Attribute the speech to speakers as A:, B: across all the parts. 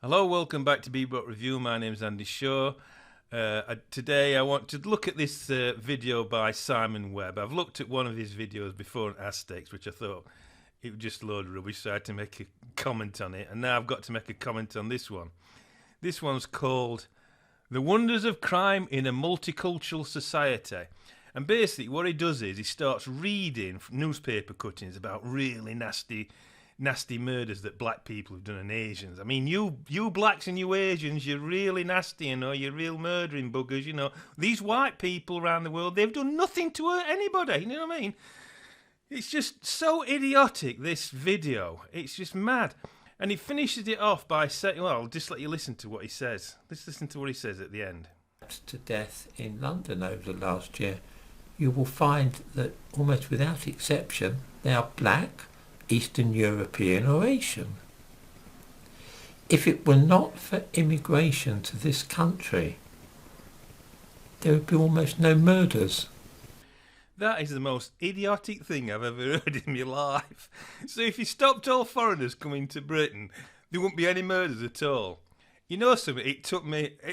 A: Hello, welcome back to Bebop Review. My name's Andy Shaw. Today I want to look at this video by Simon Webb. I've looked at one of his videos before on Aztecs, which I thought it was just a load of rubbish, so I had to make a comment on it. And now I've got to make a comment on this one. This one's called The Wonders of Crime in a Multicultural Society. And basically what he does is he starts reading newspaper cuttings about really nasty murders that black people have done and Asians. I mean, you blacks and you Asians, you're really nasty, you're real murdering buggers, These white people around the world, they've done nothing to hurt anybody, you know what I mean? It's just so idiotic, this video. It's just mad. And he finishes it off by saying, well, I'll just let you listen to what he says. Let's listen to what he says at the end.
B: To death in London over the last year, you will find that almost without exception, they are black, Eastern European or Asian. If it were not for immigration to this country, there would be almost no murders.
A: That is the most idiotic thing I've ever heard in my life. So if you stopped all foreigners coming to Britain, there wouldn't be any murders at all. You know something,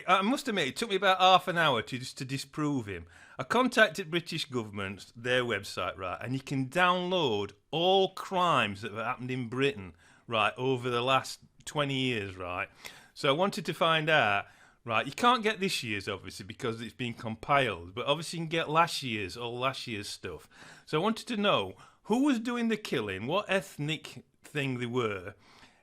A: I must admit, it took me about half an hour to disprove him. I contacted British government, their website, right, and you can download all crimes that have happened in Britain, right, over the last 20 years, right. So I wanted to find out, right, you can't get this year's, obviously, because it's been compiled, but obviously you can get all last year's stuff. So I wanted to know who was doing the killing, what ethnic thing they were,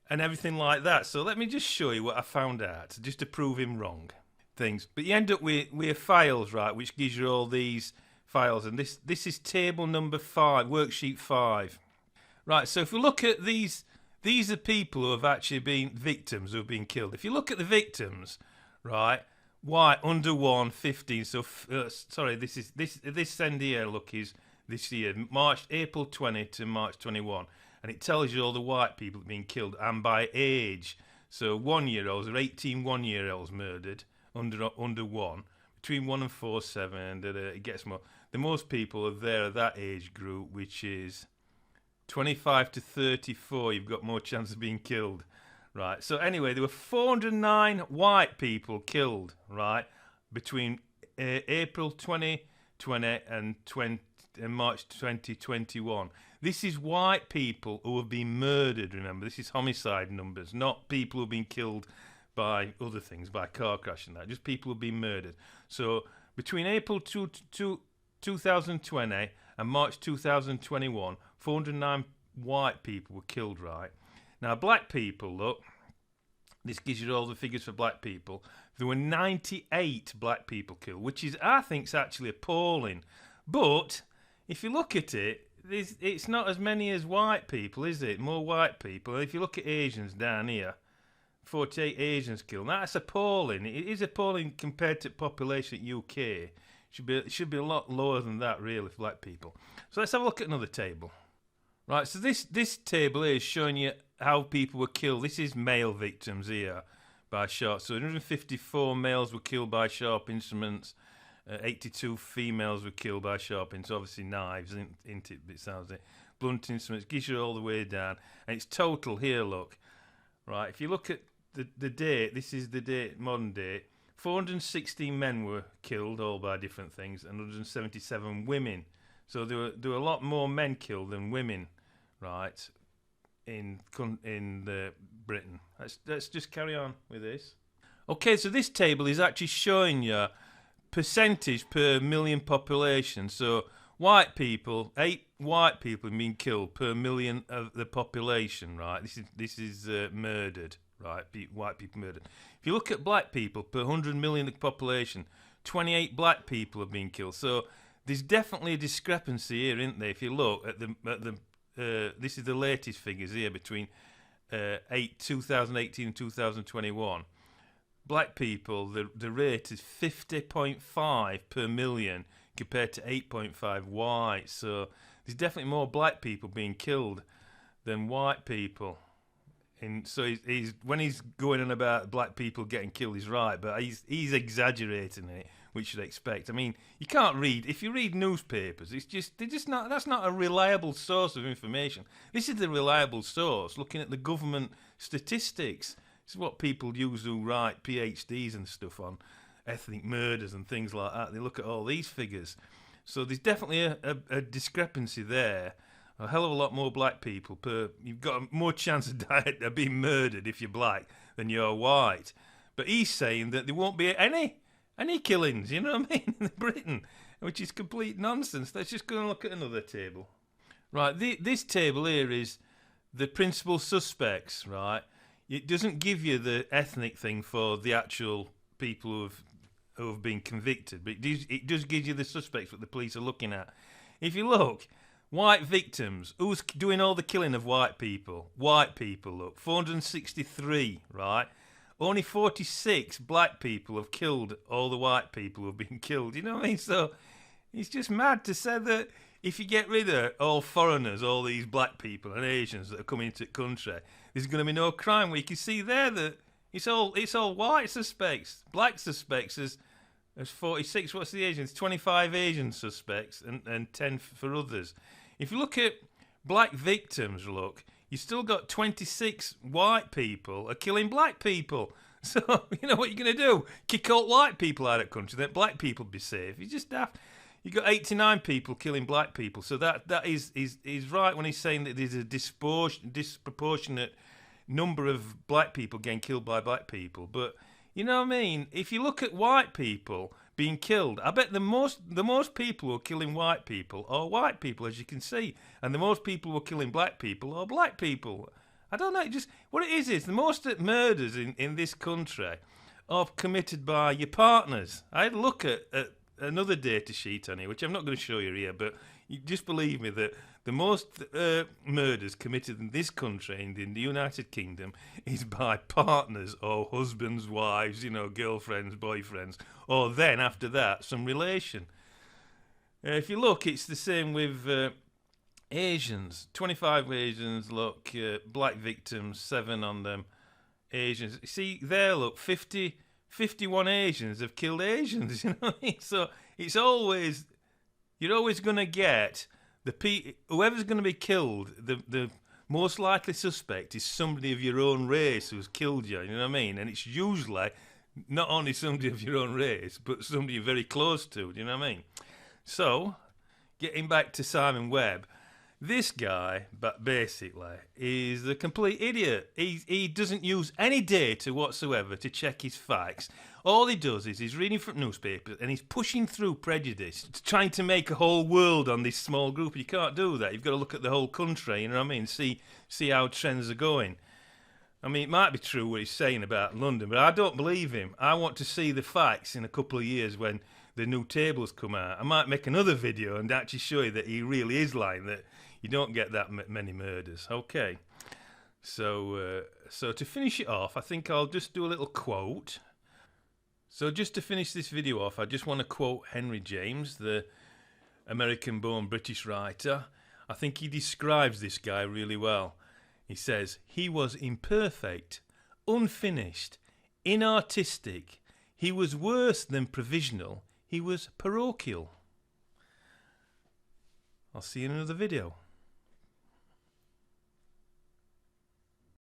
A: and everything like that. So let me just show you what I found out, just to prove him wrong. Things, but you end up with files, right, which gives you all these files, and this is table number 5, worksheet 5. Right, so if we look at these are people who have actually been victims, who have been killed. If you look at the victims, right, white, under 1, 15, so, sorry, this end here, look, is this year, April 20 to March 21, and it tells you all the white people that have been killed, and by age. So 1-year-olds, or 18 1-year-olds murdered, under 1, between 1 and 4, 7, it gets more. The most people are there at that age group, which is 25 to 34. You've got more chance of being killed, right? So anyway, there were 409 white people killed, right, between April 2020 and March 2021. This is white people who have been murdered, remember. This is homicide numbers, not people who have been killed by other things, by car crash and that, just people who've been murdered. So between April 2020 and March 2021, 409 white people were killed, right? Now, black people, look, this gives you all the figures for black people. There were 98 black people killed, which is, I think, is actually appalling. But if you look at it, it's not as many as white people, is it? More white people. And if you look at Asians down here, 48 Asians killed. That's appalling. It is appalling compared to population at UK. It should be a lot lower than that, really, for black people. So let's have a look at another table. Right, so this table here is showing you how people were killed. This is male victims here by sharp. So 154 males were killed by sharp instruments. 82 females were killed by sharp instruments. Obviously knives, isn't it? It sounds like blunt instruments. Gives you all the way down. And it's total here, look. Right, if you look at the date, this is the date, modern date, 416 men were killed, all by different things, and 177 women. So there were a lot more men killed than women, right, in Britain. Let's just carry on with this. Okay, so this table is actually showing you percentage per million population. So white people, 8 white people have been killed per million of the population, right? This is murdered. Right, white people murdered. If you look at black people per 100 million of the population, 28 black people have been killed. So there's definitely a discrepancy here, isn't there? If you look at this is the latest figures here between 2018 and 2021. Black people, the rate is 50.5 per million compared to 8.5 white. So there's definitely more black people being killed than white people. And so he's when he's going on about black people getting killed, he's right, but he's exaggerating it, which you'd expect. I mean, you can't read if you read newspapers. They're just not. That's not a reliable source of information. This is the reliable source, looking at the government statistics. It's what people use who write PhDs and stuff on ethnic murders and things like that. They look at all these figures. So there's definitely a discrepancy there. A hell of a lot more black people per. You've got a more chance of being murdered if you're black than you're white. But he's saying that there won't be any killings, you know what I mean, in Britain, which is complete nonsense. Let's just go and look at another table. Right, this table here is the principal suspects, right? It doesn't give you the ethnic thing for the actual people who have been convicted, but it does give you the suspects that the police are looking at. If you look, white victims, who's doing all the killing of white people? White people, look, 463, right? Only 46 black people have killed all the white people who have been killed. You know what I mean? So it's just mad to say that if you get rid of all foreigners, all these black people and Asians that are coming into the country, there's going to be no crime. Well, you can see there that it's all white suspects. Black suspects is 46. What's the Asians? 25 Asian suspects and 10 for others. If you look at black victims, look, you still got 26 white people are killing black people. So, you know what you're going to do? Kick all white people out of the country, then black people be safe. You just daft. You got 89 people killing black people. So that is right when he's saying that there's a disproportionate number of black people getting killed by black people. But you know what I mean? If you look at white people being killed, I bet the most people who are killing white people are white people, as you can see, and the most people who are killing black people are black people. I don't know. Just what it is the most murders in this country are committed by your partners. I had a look at another data sheet on here, which I'm not going to show you here, but you just believe me that the most murders committed in this country and in the United Kingdom is by partners or husbands, wives, girlfriends, boyfriends, or then after that some relation. If you look, it's the same with Asians. 25 Asians, look, black victims, 7 on them. Asians, see there, look, 51 Asians have killed Asians, you know what I mean? So it's always, you're always going to get whoever's going to be killed, the most likely suspect is somebody of your own race who's killed you, you know what I mean? And it's usually not only somebody of your own race, but somebody you're very close to, you know what I mean? So, getting back to Simon Webb, this guy, but basically, is a complete idiot. He doesn't use any data whatsoever to check his facts. All he does is he's reading from newspapers and he's pushing through prejudice, trying to make a whole world on this small group. You can't do that. You've got to look at the whole country, you know what I mean? See how trends are going. I mean, it might be true what he's saying about London, but I don't believe him. I want to see the facts in a couple of years when the new tables come out. I might make another video and actually show you that he really is lying, that you don't get that many murders. Okay. So to finish it off, I think I'll just do a little quote. So just to finish this video off, I just want to quote Henry James, the American-born British writer. I think he describes this guy really well. He says, "He was imperfect, unfinished, inartistic. He was worse than provisional. He was parochial." I'll see you in another video.